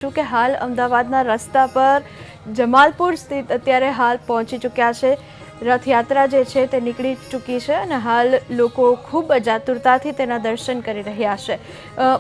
છું કે હાલ અમદાવાદના રસ્તા પર જમાલપુર સ્થિત અત્યારે હાલ પહોંચી ચૂક્યા છે. રથયાત્રા જે છે તે નીકળી ચૂકી છે અને હાલ લોકો ખૂબ જ આતુરતાથી તેના દર્શન કરી રહ્યા છે.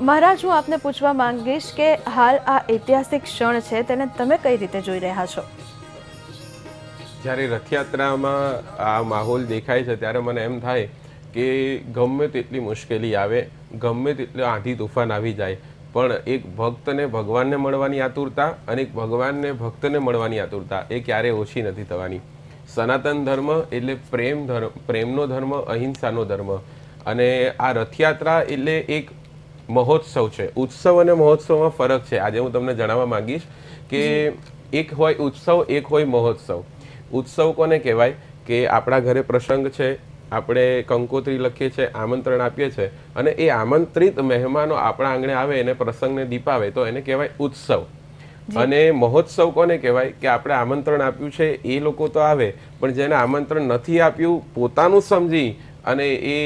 મહારાજ, હું આપને પૂછવા માંગીશ કે હાલ આ ઐતિહાસિક ક્ષણ છે તેને તમે કઈ રીતે જોઈ રહ્યા છો? જ્યારે રથયાત્રામાં આ માહોલ દેખાય છે ત્યારે મને એમ થાય કે ગમે તેટલી મુશ્કેલી આવે, ગમે તેટલું આંધી તૂફાન આવી જાય, પણ એક ભક્તને ભગવાનને મળવાની આતુરતા અને એક ભગવાનને ભક્તને મળવાની આતુરતા એ ક્યારેય ઓછી નથી થવાની. સનાતન ધર્મ એટલે પ્રેમનો ધર્મ, અહિંસાનો ધર્મ. અને આ રથયાત્રા એટલે એક મહોત્સવ છે. ઉત્સવ અને મહોત્સવમાં ફરક છે. આજે હું તમને જણાવવા માંગીશ કે એક હોય ઉત્સવ, એક હોય મહોત્સવ. ઉત્સવ કોને કહેવાય કે આપણા ઘરે પ્રસંગ છે, આપણે કંકોત્રી લખીએ છીએ, આમંત્રણ આપીએ છીએ અને એ આમંત્રિત મહેમાનો આપણા આંગણે આવે એને પ્રસંગને દીપાવે તો એને કહેવાય ઉત્સવ. અને મહોત્સવ કોને કહેવાય કે આપણે આમંત્રણ આપ્યું છે એ લોકો તો આવે, પણ જેને આમંત્રણ નથી આપ્યું પોતાનું સમજી અને એ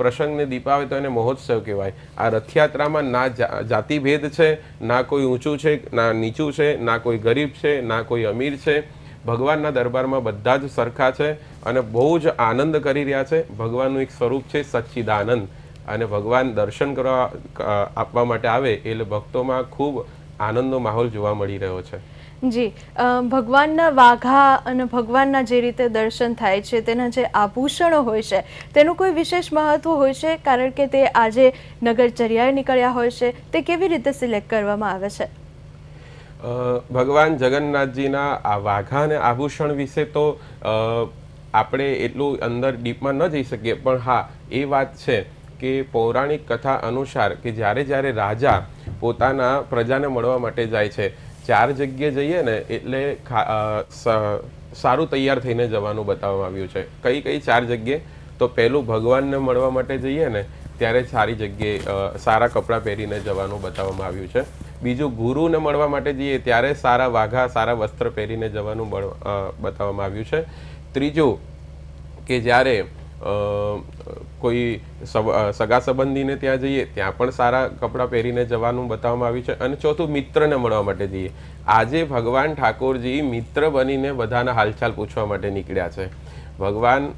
પ્રસંગને દીપાવે તો એને મહોત્સવ કહેવાય. આ રથયાત્રામાં ના જાતિભેદ છે, ના કોઈ ઊંચું છે, ના નીચું છે, ના કોઈ ગરીબ છે, ના કોઈ અમીર છે. ભગવાનના દરબારમાં બધા જ સરખા છે અને બહુ જ આનંદ કરી રહ્યા છે. ભગવાનનું એક સ્વરૂપ છે સચ્ચિદાનંદ, અને ભગવાન દર્શન કરવા આપવા માટે આવે એટલે ભક્તોમાં ખૂબ આનંદનો માહોલ જોવા મળી રહ્યો છે. જી, ભગવાનના વાઘા અને ભગવાનના જે રીતે દર્શન થાય છે તેના જે આભૂષણો હોય છે તેનું કોઈ વિશેષ મહત્વ હોય છે, કારણ કે તે આજે નગરચર્યાએ નીકળ્યા હોય છે, તે કેવી રીતે સિલેક્ટ કરવામાં આવે છે? ભગવાન જગન્નાથજીના આ વાઘા અને આભૂષણ વિશે તો આપણે એટલું અંદર ડીપમાં ન જઈ શકીએ, પણ હા એ વાત છે કે પૌરાણિક કથા અનુસાર કે જ્યારે રાજા પોતાના પ્રજાને મળવા માટે જાય છે, 4 જગ્યાએ જઈએ ને એટલે સારું તૈયાર થઈને જવાનું બતાવવામાં આવ્યું છે. કઈ 4 જગ્યાએ? તો પહેલું ભગવાનને મળવા માટે જઈએ ને ત્યારે સારી જગ્યાએ સારા કપડાં પહેરીને જવાનું બતાવવામાં આવ્યું છે. બીજું, ગુરુને મળવા માટે જઈએ ત્યારે સારા વાઘા, સારા વસ્ત્ર પહેરીને જવાનું બતાવવામાં આવ્યું છે. ત્રીજું, કે જ્યારે કોઈ સગા સંબંધીને ત્યાં જઈએ ત્યાં પણ સારા કપડાં પહેરીને જવાનું બતાવવામાં આવ્યું છે. અને ચોથું, મિત્રને મળવા માટે જઈએ. આજે ભગવાન ઠાકોરજી મિત્ર બનીને બધાના હાલચાલ પૂછવા માટે નીકળ્યા છે. ભગવાન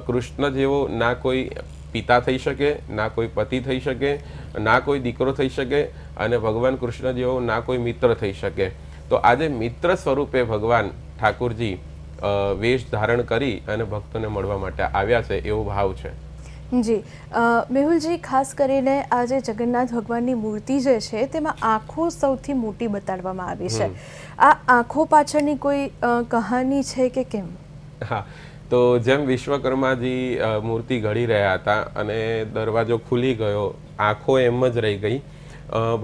કૃષ્ણ જેવો ના કોઈ પિતા થઈ શકે, ના કોઈ પતિ થઈ શકે, ના કોઈ દીકરો થઈ શકે, અને ભગવાન કૃષ્ણ જેવો ના કોઈ મિત્ર થઈ શકે. તો આજે મિત્ર સ્વરૂપે ભગવાન ઠાકોરજી વેશ ધારણ કરી અને ભક્તોને મળવા માટે આવ્યા છે, એવો ભાવ છે. જી, મેહુલજી, ખાસ કરીને આ જે જગન્નાથ ભગવાનની મૂર્તિ જે છે તેમાં આંખો સૌથી મોટી બતાડવામાં આવી છે. આ આંખો પાછળની કોઈ કહાની છે કે કેમ? હા, તો જેમ વિશ્વકર્માજી મૂર્તિ ઘડી રહ્યા હતા અને દરવાજો ખુલી ગયો, આંખો એમ જ રહી ગઈ.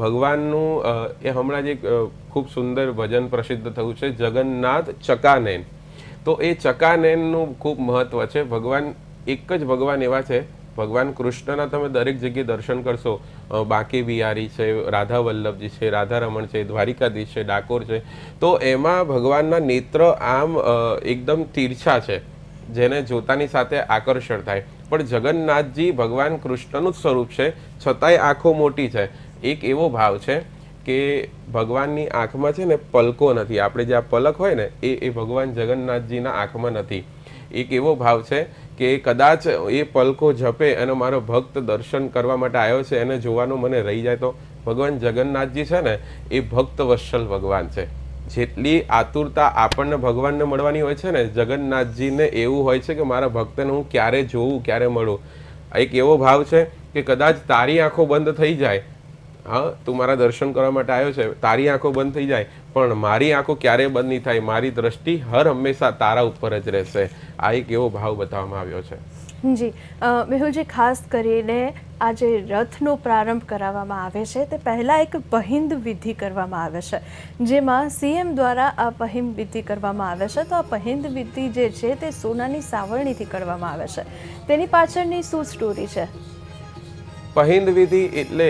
ભગવાનનું એ હમણાં જ એક ખૂબ સુંદર ભજન પ્રસિદ્ધ થયું છે, જગન્નાથ ચકાનયન. તો એ ચકાનયનનું ખૂબ મહત્વ છે. ભગવાન એક જ ભગવાન એવા છે, ભગવાન કૃષ્ણના તમે દરેક જગ્યાએ દર્શન કરશો, બાંકે બિહારી છે, રાધા વલ્લભજી છે, રાધા રમણ છે, દ્વારિકાધીશ છે, ડાકોર છે, તો એમાં ભગવાનના નેત્ર આમ એકદમ તીરછા છે, જેને જોતાની સાથે આકર્ષણ થાય. પણ જગન્નાથજી ભગવાન કૃષ્ણનું જ સ્વરૂપ છે, છતાંય આંખો મોટી છે. એક એવો ભાવ છે કે ભગવાનની આંખમાં છે ને પલકો નથી. આપણે જે આ પલક હોય ને એ ભગવાન જગન્નાથજીના આંખમાં નથી. એક એવો ભાવ છે કે કદાચ એ પલકો ઝપે અને મારો ભક્ત દર્શન કરવા માટે આવ્યો છે એને જોવાનું મને રહી જાય તો. ભગવાન જગન્નાથજી છે ને એ ભક્ત વત્સલ ભગવાન છે. જેટલી આતુરતા આપણને ભગવાનને મળવાની હોય છે ને, જગન્નાથજીને એવું હોય છે કે મારા ભક્તને હું ક્યારે જોઉં, ક્યારે મળું. એક એવો ભાવ છે કે કદાચ તારી આંખો બંધ થઈ જાય, હા તું મારા દર્શન કરવા માટે આવ્યો છે, તારી આંખો બંધ થઈ જાય, પણ મારી આંખો ક્યારેય બંધ નહીં થાય. મારી દ્રષ્ટિ હર હંમેશા તારા ઉપર જ રહેશે. આ એક એવો ભાવ બતાવવામાં આવ્યો છે. જી, મેહુલજી, ખાસ કરીને આ જે રથનો પ્રારંભ કરાવવામાં આવે છે તે પહેલાં એક પહિંદ વિધિ કરવામાં આવે છે, જેમાં સીએમ દ્વારા આ પહિંદ વિધિ કરવામાં આવે છે. તો આ પહિંદ વિધિ જે છે તે સોનાની સાવરણીથી કરવામાં આવે છે, તેની પાછળની શું સ્ટોરી છે? પહિંદ વિધિ એટલે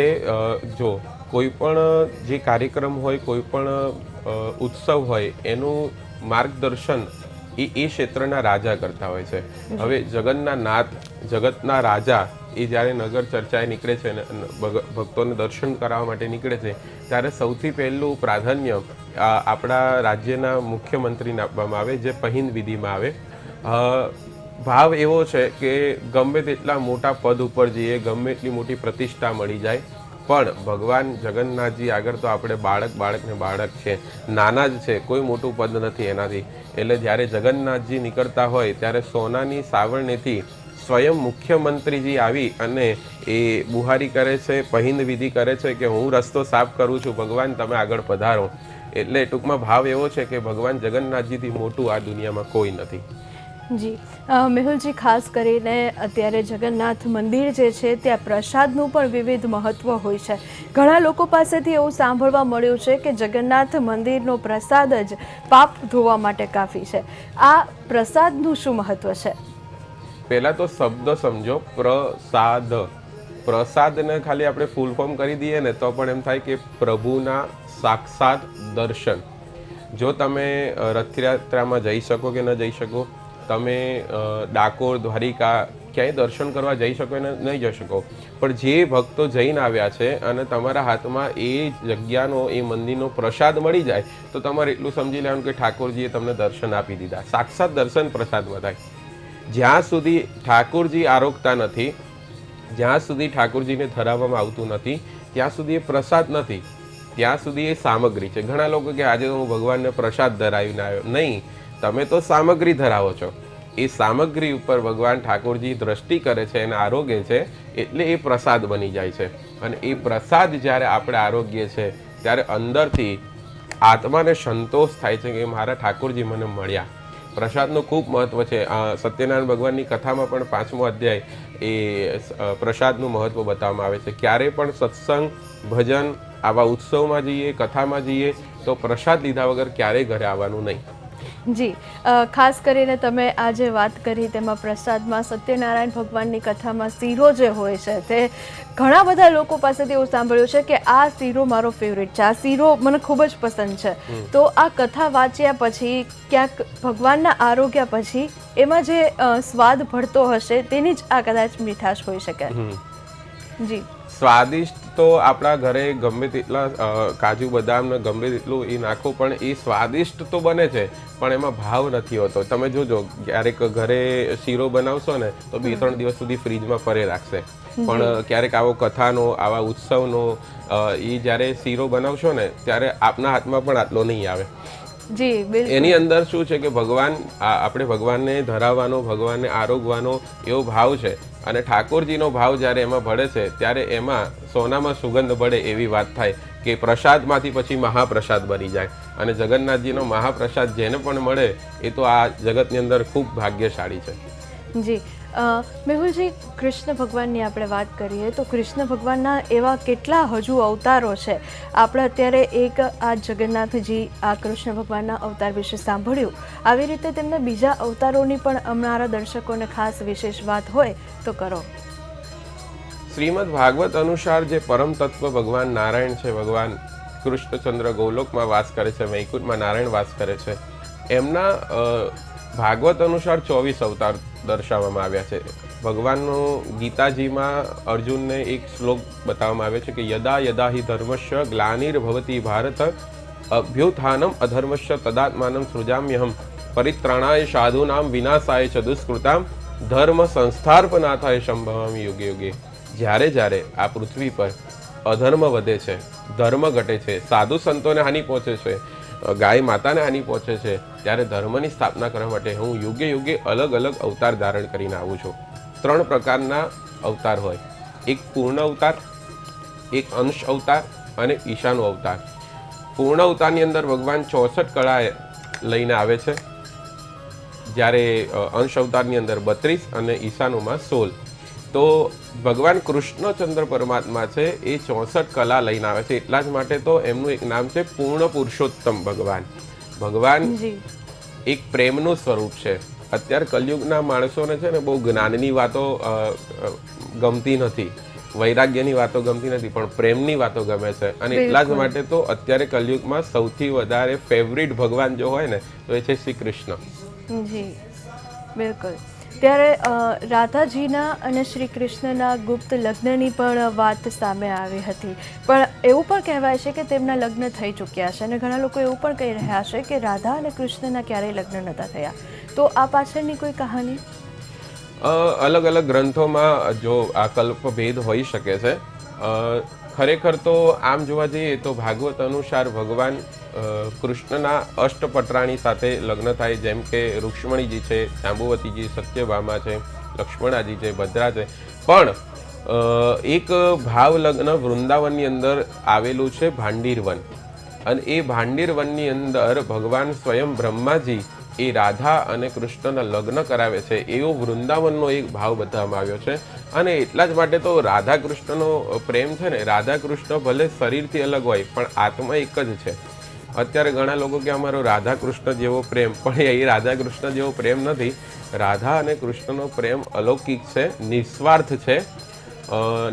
જો કોઈ પણ જે કાર્યક્રમ હોય, કોઈ પણ ઉત્સવ હોય, એનું માર્ગદર્શન એ ક્ષેત્રના રાજા કરતા હોય છે. હવે જગતના નાથ, જગતના રાજા એ જ્યારે નગર ચર્ચાએ નીકળે છે અને ભક્તોને દર્શન કરાવવા માટે નીકળે છે ત્યારે સૌથી પહેલું પ્રાધાન્ય આપણા રાજ્યના મુખ્યમંત્રીને આપવામાં આવે, જે પહિંદ વિધિમાં આવે. ભાવ એવો છે કે ગમે તેટલા મોટા પદ ઉપર જઈએ, ગમે એટલી મોટી પ્રતિષ્ઠા મળી જાય, પણ ભગવાન જગન્નાથજી આગળ તો આપણે બાળક ને બાળક છે, નાના જ છે, કોઈ મોટું પદ નથી એનાથી. એટલે જ્યારે જગન્નાથજી નીકળતા હોય ત્યારે સોનાની સાવરણેથી સ્વયં મુખ્યમંત્રીજી આવી અને એ બુહારી કરે છે, પહિંદ વિધિ કરે છે કે હું રસ્તો સાફ કરું છું, ભગવાન તમે આગળ પધારો. એટલે ટૂંકમાં ભાવ એવો છે કે ભગવાન જગન્નાથજીથી મોટું આ દુનિયામાં કોઈ નથી. જી મેહુલજી, ખાસ કરીને અત્યારે જગન્નાથ મંદિર જે છે ત્યાં પ્રસાદનું પણ વિવિધ મહત્વ હોય છે. ઘણા લોકો પાસેથી એવું સાંભળવા મળ્યું છે કે જગન્નાથ મંદિરનો પ્રસાદ જ પાપ ધોવા માટે કાફી છે. આ પ્રસાદનું શું મહત્વ છે? પહેલા તો શબ્દ સમજો, પ્રસાદ. પ્રસાદને ખાલી આપણે ફૂલ ફોર્મ કરી દઈએ ને તો પણ એમ થાય કે પ્રભુના સાક્ષાત દર્શન. જો તમે રથયાત્રામાં જઈ શકો કે ન જઈ શકો, તમે ડાકોર, દ્વારિકા ક્યાંય દર્શન કરવા જઈ શકો ને નહીં જઈ શકો, પણ જે ભક્તો જઈને આવ્યા છે અને તમારા હાથમાં એ જગ્યાનો, એ મંદિરનો પ્રસાદ મળી જાય તો તમારે એટલું સમજી લેવાનું કે ઠાકોરજીએ તમને દર્શન આપી દીધા. સાક્ષાત દર્શન પ્રસાદમાં થાય. જ્યાં સુધી ઠાકોરજી આરોગતા નથી, જ્યાં સુધી ઠાકોરજીને ધરાવવામાં આવતું નથી, ત્યાં સુધી એ પ્રસાદ નથી, ત્યાં સુધી એ સામગ્રી છે. ઘણા લોકો કે આજે હું ભગવાનને પ્રસાદ ધરાવીને આવ્યો. નહીં, તમે તો સામગ્રી ધરાવો છો. એ સામગ્રી ઉપર ભગવાન ઠાકોરજી દ્રષ્ટિ કરે છે અને આરોગ્ય છે, એટલે એ પ્રસાદ બની જાય છે. અને એ પ્રસાદ જ્યારે આપણે આરોગ્ય છે ત્યારે અંદરથી આત્માને સંતોષ થાય છે કે મારા ઠાકોરજી મને મળ્યા. પ્રસાદનું ખૂબ મહત્વ છે. સત્યનારાયણ ભગવાનની કથામાં પણ 5મો અધ્યાય એ પ્રસાદનું મહત્વ બતાવવામાં આવે છે. ક્યારે પણ સત્સંગ, ભજન, આવા ઉત્સવમાં જઈએ, કથામાં જઈએ તો પ્રસાદ લીધા વગર ક્યારેય ઘરે આવવાનું નહીં. જી, ખાસ કરીને તમે આ જે વાત કરી તેમાં પ્રસાદમાં સત્યનારાયણ ભગવાનની કથામાં શીરો જે હોય છે તે ઘણા બધા લોકો પાસેથી એવું સાંભળ્યું છે કે આ શીરો મારો ફેવરેટ છે, આ શીરો મને ખૂબ જ પસંદ છે. તો આ કથા વાંચ્યા પછી, ક્યાંક ભગવાનના આરોગ્ય પછી એમાં જે સ્વાદ ભળતો હશે તેની જ આ કદાચ મીઠાશ હોઈ શકે. જી, સ્વાદિષ્ટ તો આપણા ઘરે ગમે તેટલા કાજુ બદામ ને ગમે તેટલું એ નાખો પણ એ સ્વાદિષ્ટ તો બને છે, પણ એમાં ભાવ નથી હોતો. તમે જોજો, ક્યારેક ઘરે શીરો બનાવશો ને તો 2-3 દિવસ સુધી ફ્રીજમાં પડે રાખશે, પણ ક્યારેક આવો કથાનો, આવા ઉત્સવનો એ જ્યારે શીરો બનાવશો ને ત્યારે આપના હાથમાં પણ આટલો નહીં આવે. જી, બિલકુલ. એની અંદર શું છે કે ભગવાન, આપણે ભગવાનને ધરાવવાનો, ભગવાનને આરોગવાનો એવો ભાવ છે. અને ઠાકોરજીનો ભાવ જ્યારે એમાં ભળે છે ત્યારે એમાં સોનામાં સુગંધ ભળે એવી વાત થાય કે પ્રસાદમાંથી પછી મહાપ્રસાદ બની જાય. અને જગન્નાથજીનો મહાપ્રસાદ જેને પણ મળે એ તો આ જગતની અંદર ખૂબ ભાગ્યશાળી છે. જી, મેહુલજી, કૃષ્ણ ભગવાનની આપણે વાત કરીએ તો કૃષ્ણ ભગવાનના એવા કેટલા હજુ અવતારો છે. આપણે અત્યારે એક આ જગન્નાથજી, આ કૃષ્ણ ભગવાનના અવતાર વિશે સાંભળ્યું. આવી રીતે તેમના બીજા અવતારોની પણ અમારા દર્શકોને ખાસ વિશેષ વાત હોય તો કરો. શ્રીમદ ભાગવત અનુસાર જે પરમ તત્વ ભગવાન નારાયણ છે, ભગવાન કૃષ્ણચંદ્ર ગોલોકમાં વાસ કરે છે, વૈકુંઠમાં નારાયણ વાસ કરે છે, એમના ભાગવત અનુસાર 24 અવતાર દર્શાવવામાં આવ્યા છે. ભગવાનનો ગીતાજીમાં અર્જુનને એક શ્લોક બતાવવામાં આવે છે કે યદા યદા હિ ધર્મસ્ય ગ્લાનિર્ભવતિ ભારત અભ્યુત્થાનમ અધર્મસ્ય તદાત્માનમ સૃજામ્યહમ પરિત્રાણાય સાધુનામ વિનાશાય ચ દુષ્કૃતામ ધર્મ સંસ્થાર્પનાથાય સંભવામિ યુગે યુગે. જ્યારે જ્યારે આ પૃથ્વી પર અધર્મ વધે છે, ધર્મ ઘટે છે, સાધુ સંતોને હાનિ પહોંચે છે, ગાય માતાને હાનિ પહોંચે છે, ત્યારે ધર્મની સ્થાપના કરવા માટે હું યુગે યુગે અલગ અલગ અવતાર ધારણ કરીને આવું છું. 3 પ્રકારના અવતાર હોય, એક પૂર્ણ અવતાર, એક અંશ અવતાર અને ઈશાનો અવતાર. પૂર્ણ અવતારની અંદર ભગવાન 64 કળા લઈને આવે છે, જ્યારે અંશ અવતારની અંદર 32 અને ઈશાનુમાં 16. તો ભગવાન કૃષ્ણચંદ્ર પરમાત્મા છે એ 64 કલા લઈને આવે છે. એટલા જ માટે તો એમનું એક નામ છે પૂર્ણ પુરુષોત્તમ ભગવાન. ભગવાન એક પ્રેમનું સ્વરૂપ છે. અત્યારે કલયુગના માણસોને છે ને બહુ જ્ઞાનની વાતો ગમતી નથી, વૈરાગ્યની વાતો ગમતી નથી, પણ પ્રેમની વાતો ગમે છે. અને એટલા જ માટે તો અત્યારે કલયુગમાં સૌથી વધારે ફેવરિટ ભગવાન જો હોય ને તો એ છે શ્રી કૃષ્ણ. જી, બિલકુલ. ત્યારે રાધાજીના અને શ્રી કૃષ્ણના ગુપ્ત લગ્નની પણ વાત સામે આવી હતી, પણ એવું પણ કહેવાય છે કે તેમના લગ્ન થઈ ચૂક્યા છે અને ઘણા લોકો એવું પણ કહી રહ્યા છે કે રાધા અને કૃષ્ણના ક્યારેય લગ્ન નહોતા થયા. તો આ પાછળની કોઈ કહાની? અલગ અલગ ગ્રંથોમાં જો આ કલ્પભેદ હોઈ શકે છે. ખરેખર તો આમ જોવા જઈએ તો ભાગવત અનુસાર ભગવાન કૃષ્ણના અષ્ટપટરાણી સાથે લગ્ન થાય, જેમ કે રૂક્ષ્મણીજી છે, જાંબુવતીજી, સત્યભામા છે, લક્ષ્મણાજી છે, ભદ્રા છે. પણ એક ભાવ લગ્ન વૃંદાવનની અંદર આવેલું છે ભાંડીરવન, અને એ ભાંડીરવનની અંદર ભગવાન સ્વયં બ્રહ્માજી એ રાધા અને કૃષ્ણના લગ્ન કરાવે છે, એવો વૃંદાવનનો એક ભાવ બતાવવામાં આવ્યો છે. અને એટલા જ માટે તો રાધા કૃષ્ણનો પ્રેમ છે ને, રાધા કૃષ્ણ ભલે શરીરથી અલગ હોય પણ આત્મા એક જ છે. અત્યારે ઘણા લોકો કે અમારો રાધા કૃષ્ણ જેવો પ્રેમ, પણ એ રાધા કૃષ્ણ જેવો પ્રેમ નથી. રાધા અને કૃષ્ણનો પ્રેમ અલૌકિક છે, નિસ્વાર્થ છે,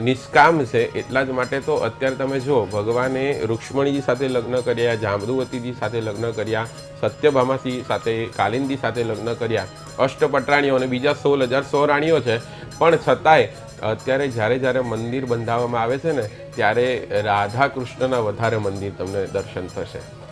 નિષ્કામ છે. એટલા જ માટે તો અત્યારે તમે જુઓ, ભગવાને રૂક્ષ્મણીજી સાથે લગ્ન કર્યા, જાંબુવતીજી સાથે લગ્ન કર્યા, સત્યભામાજી સાથે, કાલિંદી સાથે લગ્ન કર્યા, અષ્ટપટરાણીઓ અને બીજા 16,000 રાણીઓ છે. પણ છતાંય અત્યારે જ્યારે મંદિર બંધાવવામાં આવે છે ને, ત્યારે રાધા કૃષ્ણના વધારે મંદિર તમને દર્શન થશે.